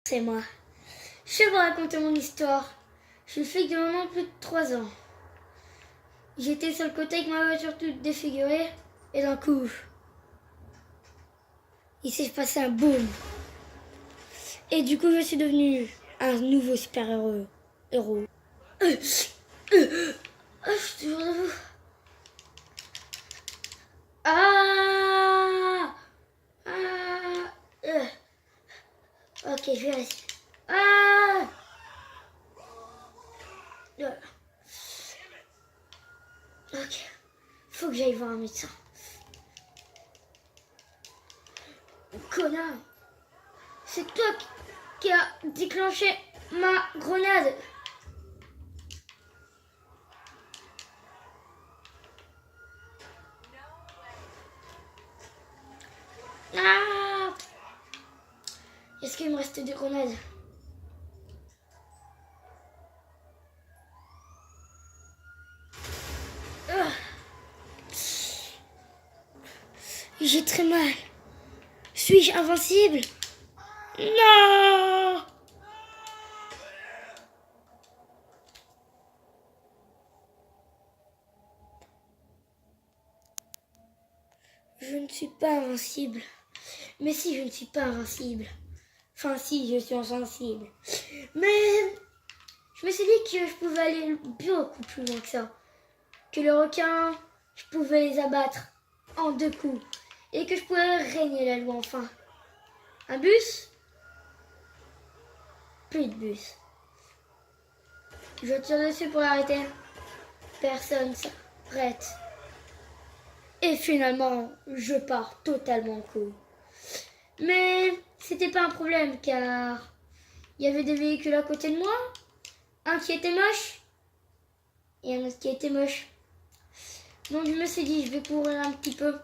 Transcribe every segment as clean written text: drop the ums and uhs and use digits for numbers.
C'est moi. Je vais vous raconter mon histoire. Je suis flic de maintenant plus de 3 ans. J'étais sur le côté avec ma voiture toute défigurée et d'un coup, il s'est passé un boom. Et du coup, je suis devenu un nouveau super-héros. Je suis toujours debout. Ah, Ok, je vais rester. Ok, faut que j'aille voir un médecin. Connard, c'est toi qui a déclenché ma grenade. Ah, est-ce qu'il me reste des grenades? J'ai très mal. Suis-je invincible? Non! Je ne suis pas invincible. Mais si, je ne suis pas invincible. Enfin, si, je suis invincible. Mais je me suis dit que je pouvais aller beaucoup plus loin que ça. Que les requins, je pouvais les abattre en 2 coups. Et que je pouvais régner la loi enfin. Un bus? Plus de bus. Je tire dessus pour l'arrêter. Personne s'arrête. Et finalement, je pars totalement en couille. Mais c'était pas un problème car il y avait des véhicules à côté de moi. Un qui était moche et un autre qui était moche. Donc je me suis dit, je vais courir un petit peu.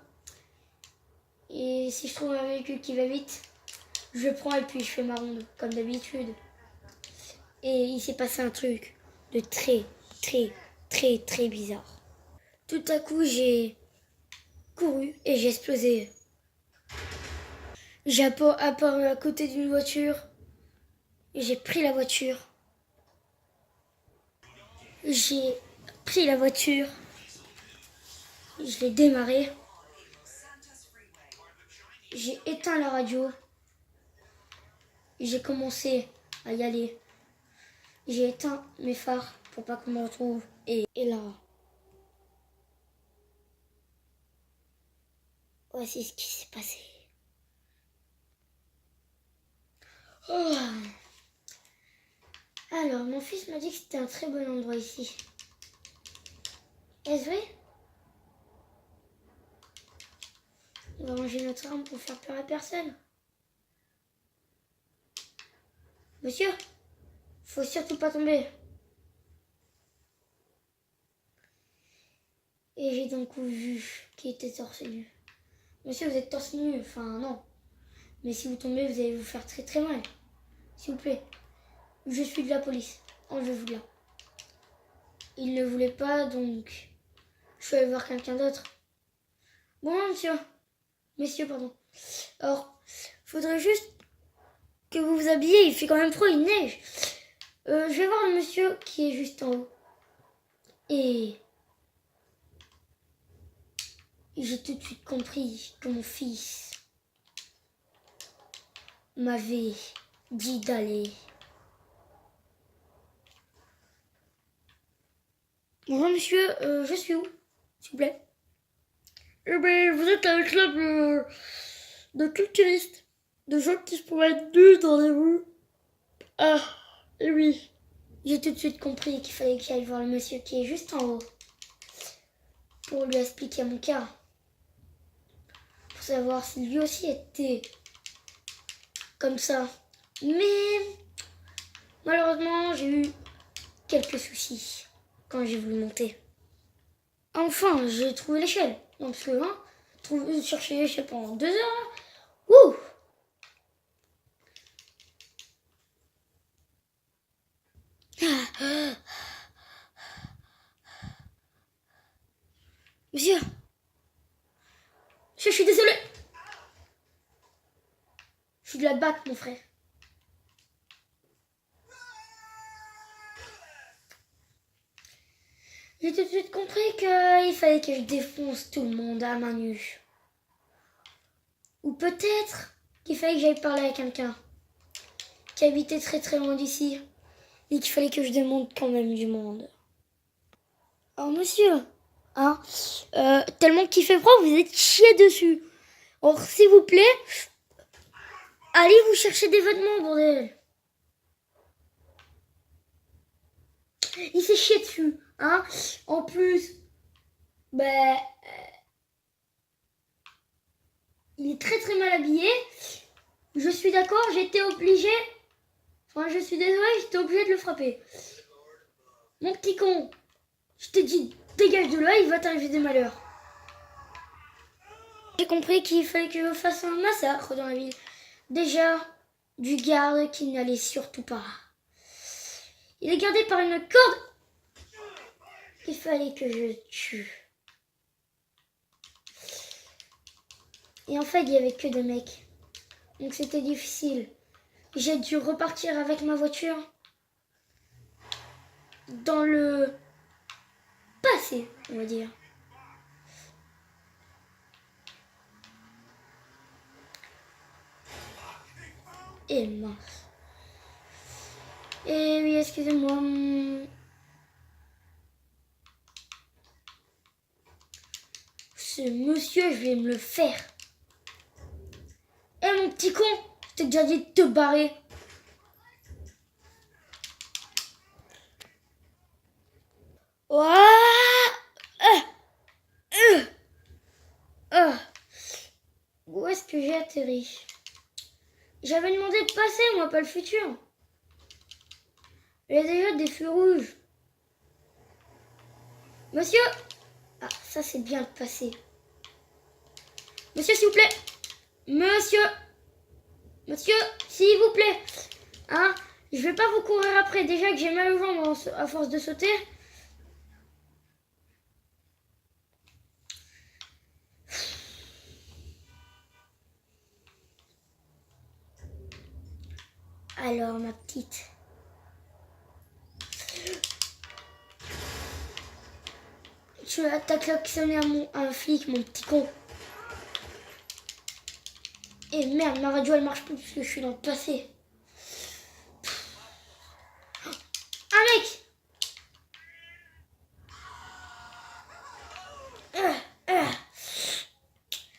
Et si je trouve un véhicule qui va vite, je prends et puis je fais ma ronde, comme d'habitude. Et il s'est passé un truc de très bizarre. Tout à coup, j'ai couru et j'ai explosé. J'ai apparu à côté d'une voiture. J'ai pris la voiture. J'ai pris la voiture. Je l'ai démarrée. J'ai éteint la radio. J'ai commencé à y aller. J'ai éteint mes phares pour pas qu'on me retrouve. Et là, voici ce qui s'est passé. Oh. Alors, mon fils m'a dit que c'était un très bon endroit ici. Est-ce vrai? On va ranger notre arme pour faire peur à personne. Monsieur, faut surtout pas tomber. Et j'ai d'un coup vu qu'il était torse nu. Monsieur, vous êtes torse nu, enfin non. Mais si vous tombez, vous allez vous faire très mal. S'il vous plaît. Je suis de la police. Enlevez-vous là. Il ne voulait pas, donc je suis allée voir quelqu'un d'autre. Bon, monsieur. Messieurs, pardon. Alors, faudrait juste que vous vous habillez. Il fait quand même froid, il neige. Je vais voir le monsieur qui est juste en haut. Et j'ai tout de suite compris que mon fils m'avait dit d'aller. Bonjour monsieur, je suis où, s'il vous plaît? Eh bien, vous êtes avec le club de culturistes, de gens qui se promènent nus dans les rues. Ah, et oui. J'ai tout de suite compris qu'il fallait que j'aille voir le monsieur qui est juste en haut pour lui expliquer mon cas. Pour savoir si lui aussi était comme ça. Mais malheureusement, j'ai eu quelques soucis quand j'ai voulu monter. Enfin, j'ai trouvé l'échelle. Non, parce que chercher l'échelle pendant 2 heures. Ouh! Monsieur, je suis désolé. Je suis de la BAC, mon frère. J'ai tout de suite compris qu'il fallait que je défonce tout le monde à main nue. Ou peut-être qu'il fallait que j'aille parler à quelqu'un qui habitait très très loin d'ici et qu'il fallait que je démonte quand même du monde. Alors monsieur, hein, tellement qu'il fait froid, vous êtes chié dessus. Or s'il vous plaît, allez vous chercher des vêtements, bordel. Il s'est chié dessus, hein. En plus, il est très très mal habillé. Je suis d'accord, j'étais obligé. Enfin, je suis désolée, j'étais obligé de le frapper. Mon petit con, je t'ai dit, dégage de là, il va t'arriver des malheurs. J'ai compris qu'il fallait que je fasse un massacre dans la ville. Déjà, du garde qui n'allait surtout pas. Il est gardé par une corde. Il fallait que je le tue. Et en fait, il n'y avait que des mecs. Donc c'était difficile. J'ai dû repartir avec ma voiture dans le passé, on va dire. Et mince. Et oui, excusez-moi. Ce monsieur, je vais me le faire. Eh mon petit con, je t'ai déjà dit de te barrer. Où est-ce que j'ai atterri? J'avais demandé de passer, moi, pas le futur. Il y a déjà des feux rouges. Monsieur! Ah, ça c'est bien de passer. Monsieur, s'il vous plaît! Monsieur! Monsieur, s'il vous plaît! Hein? Je vais pas vous courir après. Déjà que j'ai mal aux jambes à force de sauter. Alors, ma petite. Tu as klaxonné à un flic, mon petit con. Et merde, ma radio elle marche plus parce que je suis dans le passé. Un mec!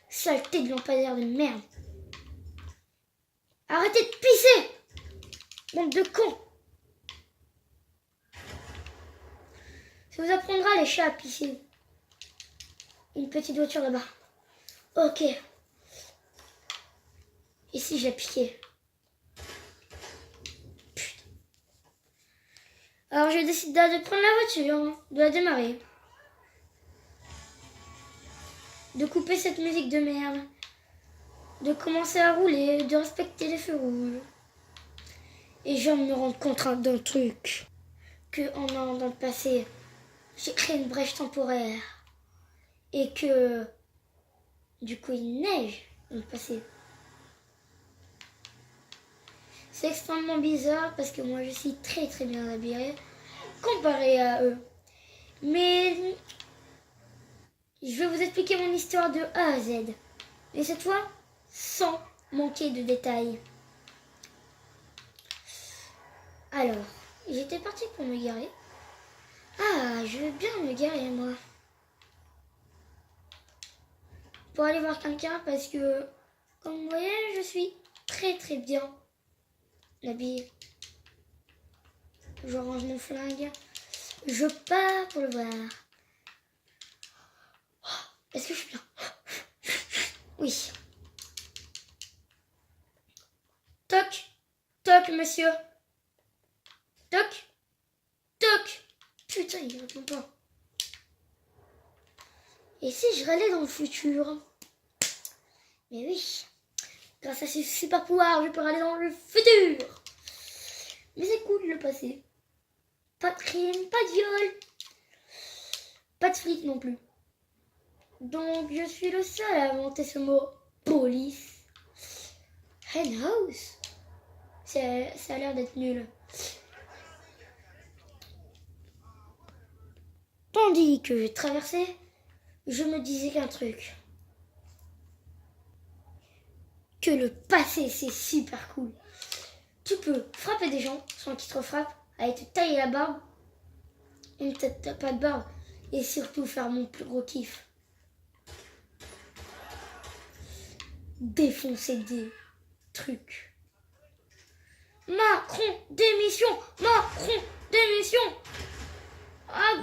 Saleté de lampadaire de merde. Arrêtez de pisser! Bande de cons! Ça vous apprendra les chats à pisser. Une petite voiture là-bas. Ok. Ici, j'ai piqué. Putain. Alors, j'ai décidé de prendre la voiture, de la démarrer. De couper cette musique de merde. De commencer à rouler, de respecter les feux rouges. Et je viens de me rendre compte d'un truc. Que en allant dans le passé, j'ai créé une brèche temporaire. Et que, du coup, il neige dans le passé. C'est extrêmement bizarre parce que moi, je suis très très bien habillée comparé à eux. Mais je vais vous expliquer mon histoire de A à Z. Et cette fois, sans manquer de détails. Alors, j'étais partie pour me garer. Ah, je veux bien me garer, moi. Pour aller voir quelqu'un parce que, comme vous voyez, je suis très très bien habillée. Je range mon flingue. Je pars pour le voir. Est-ce que je suis bien? Oui. Toc, toc, monsieur. Toc, toc. Putain, il répond pas. Et si je râlais dans le futur? Mais oui, grâce à ce super pouvoir, je peux râler dans le futur. Mais c'est cool le passé. Pas de crime, pas de viol, pas de flic non plus. Donc je suis le seul à inventer ce mot police. Henhouse. Ça a l'air d'être nul. Tandis que je traversais, je me disais qu'un truc. Que le passé, c'est super cool. Tu peux frapper des gens sans qu'ils te frappent, aller te tailler la barbe, ou peut-être t'as pas de barbe, et surtout faire mon plus gros kiff. Défoncer des trucs. Macron, démission! Macron, démission! Ah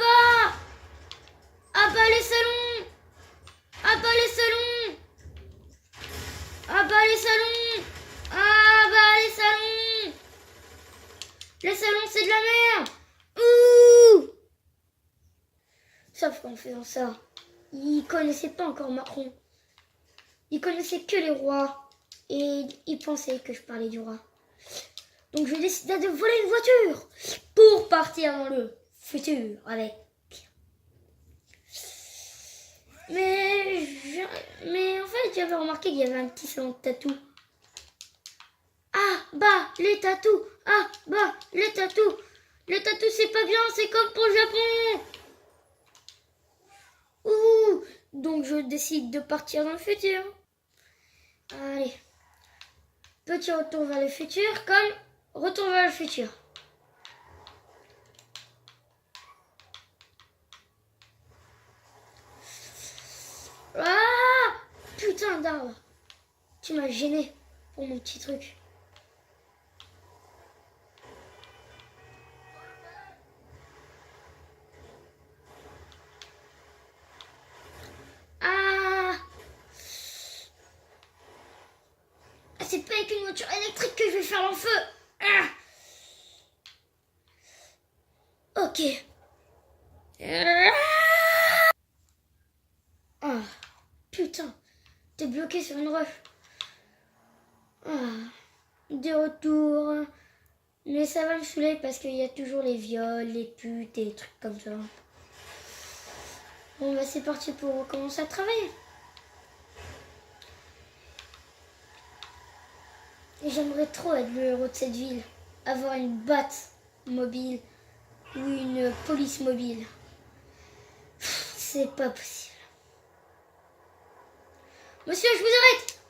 bah les salons! Ah bah les salons! Ah bah les salons! Ah bah les salons! Les salons c'est de la merde! Ouh! Sauf qu'en faisant ça, ils connaissaient pas encore Macron. Ils connaissaient que les rois. Et ils pensaient que je parlais du roi. Donc je décida de voler une voiture pour partir dans le futur avec. Mais en fait, j'avais remarqué qu'il y avait un petit salon de tatou. Ah bah les tatous. Ah bah les tatous. Les tatous c'est pas bien, c'est comme pour le Japon. Ouh. Donc je décide de partir dans le futur. Allez. Petit retour vers le futur comme retour vers le futur. Ah putain d'arbre. Tu m'as gêné pour mon petit truc. Ah, c'est pas avec une voiture électrique que je vais faire l'enfeu. Ah. Ok. Ah, putain, t'es bloqué sur une roche. Ah, de retour. Mais ça va me saouler parce qu'il y a toujours les viols, les putes et les trucs comme ça. Bon bah c'est parti pour commencer à travailler. Et j'aimerais trop être le héros de cette ville. Avoir une batte mobile ou une police mobile. C'est pas possible. Monsieur, je vous arrête.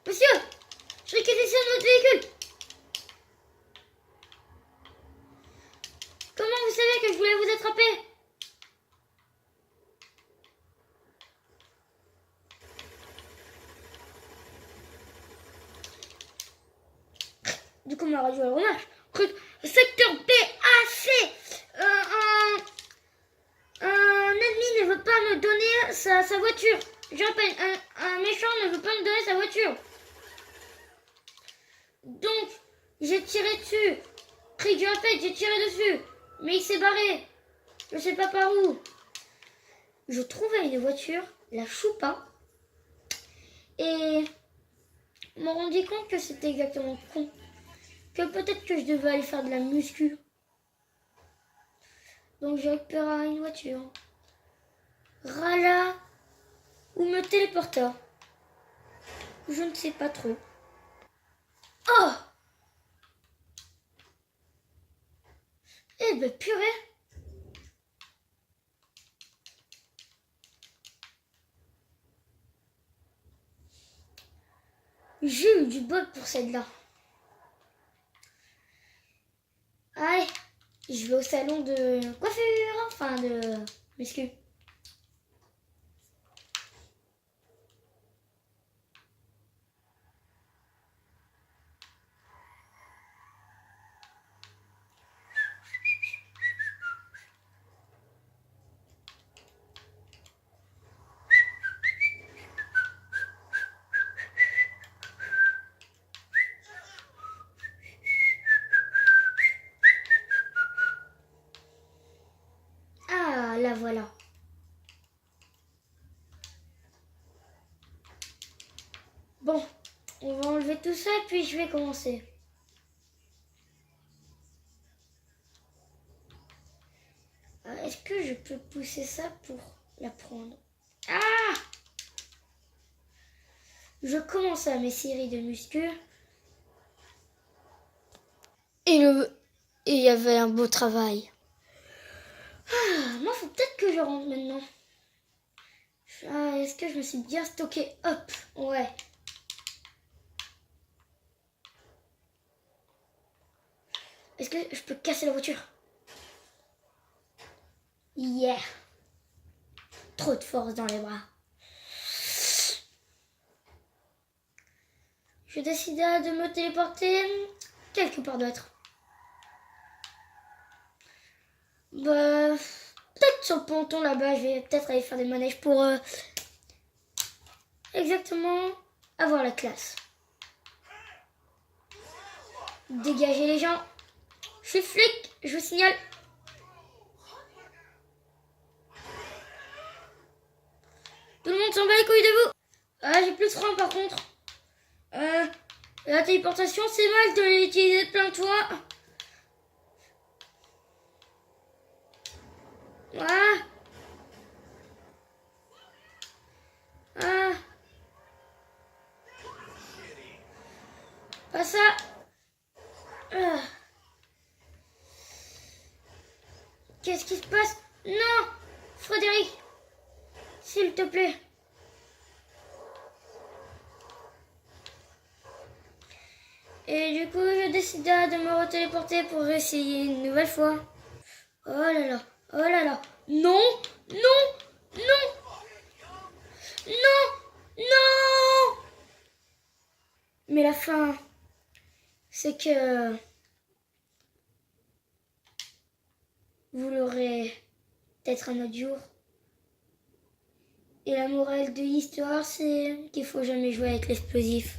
Monsieur, je réquisitionne votre véhicule. Comment vous savez que je voulais vous attraper? Du coup, ma radio, elle remarche. Secteur BAC. Un ennemi ne veut pas me donner sa voiture. J'appelle un méchant ne veut pas me donner sa voiture. Donc, j'ai tiré dessus. Cri du rappel, j'ai tiré dessus. Mais il s'est barré. Je sais pas par où. Je trouvais une voiture, la choupa. Et m'en rendis compte que c'était exactement con. Que peut-être que je devais aller faire de la muscu. Donc j'ai récupéré une voiture. Rala ou me téléporta. Je ne sais pas trop. Oh! Eh ben purée! J'ai eu du bol pour celle-là. Allez, je vais au salon de coiffure, enfin de muscu. Ah, la voilà. Bon, on va enlever tout ça et puis je vais commencer. Est-ce que je peux pousser ça pour la prendre? Ah! Je commence à mes séries de muscu. Et il y avait un beau travail. Moi, faut peut-être que je rentre maintenant. Est-ce que je me suis bien stocké? Hop, ouais. Est-ce que je peux casser la voiture? Yeah. Trop de force dans les bras. Je décida de me téléporter quelque part d'autre. Bah, peut-être sur le ponton là-bas, je vais peut-être aller faire des manèges pour exactement avoir la classe. Dégagez les gens. Je suis flic, je vous signale. Tout le monde s'en bat les couilles de vous. Ah, j'ai plus de frein par contre. La téléportation, c'est mal de l'utiliser de plein de fois. Ah. Ah. Pas ça. Ah. Qu'est-ce qui se passe? Non, Frédéric, s'il te plaît. Et du coup, je décida de me retéléporter pour essayer une nouvelle fois. Oh là là, oh là là. Non, non, non, non, non. Mais la fin, c'est que vous l'aurez peut-être un autre jour. Et la morale de l'histoire, c'est qu'il faut jamais jouer avec l'explosif.